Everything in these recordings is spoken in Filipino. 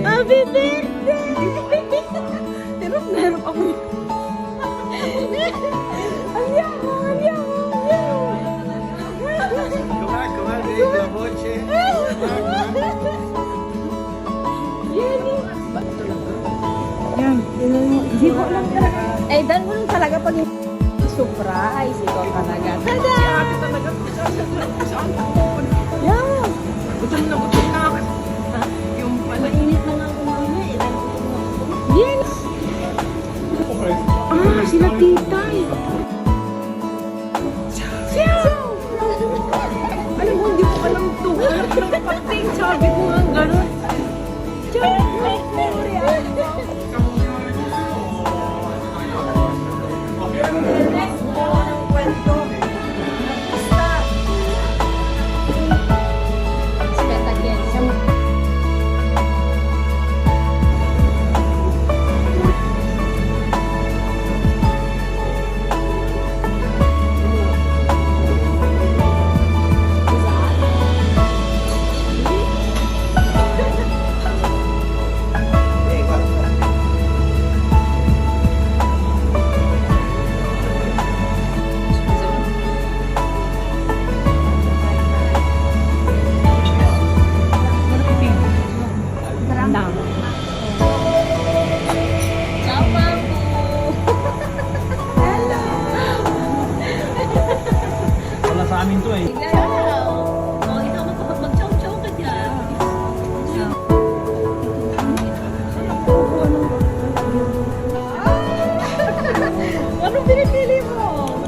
Happy birthday! Hirap na hirap ako. Andiamo, andiamo, andiamo. Com'è, vedi la voce? Jenny! Yan, hindi mo lang talaga. Eh, dan mo lang talaga pag surprise. Ikaw talaga. Tada! Si ate talaga. Yan! Gutom na ako. Yung Mainit na nga ako muna eh. Yes! Ah, sila titay. alam mo, hindi ko alam to. Alam ko lang pating. Sabi ko nga gano'n. Wala sa amin to eh. Anong pinipili mo?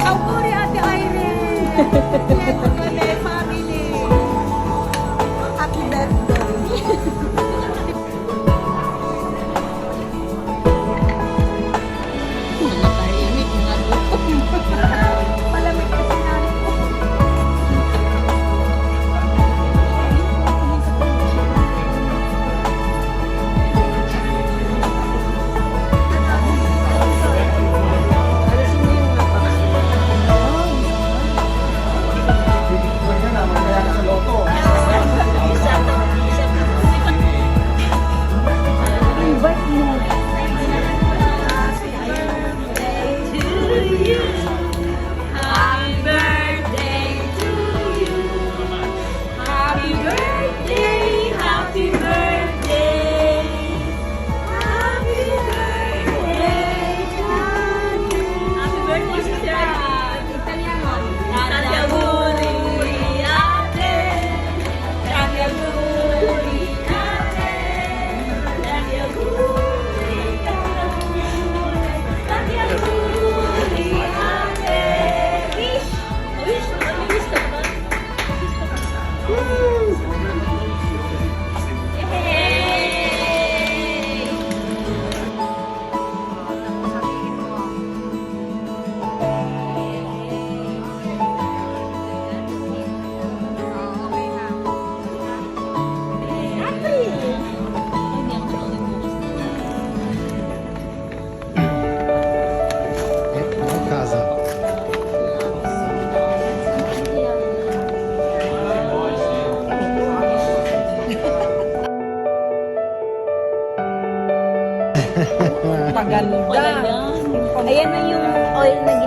Ako rin, Ate Irene. Yes, family. Happy birthday. Palamig kasi namin po. Maganda. Ayan na yung oil na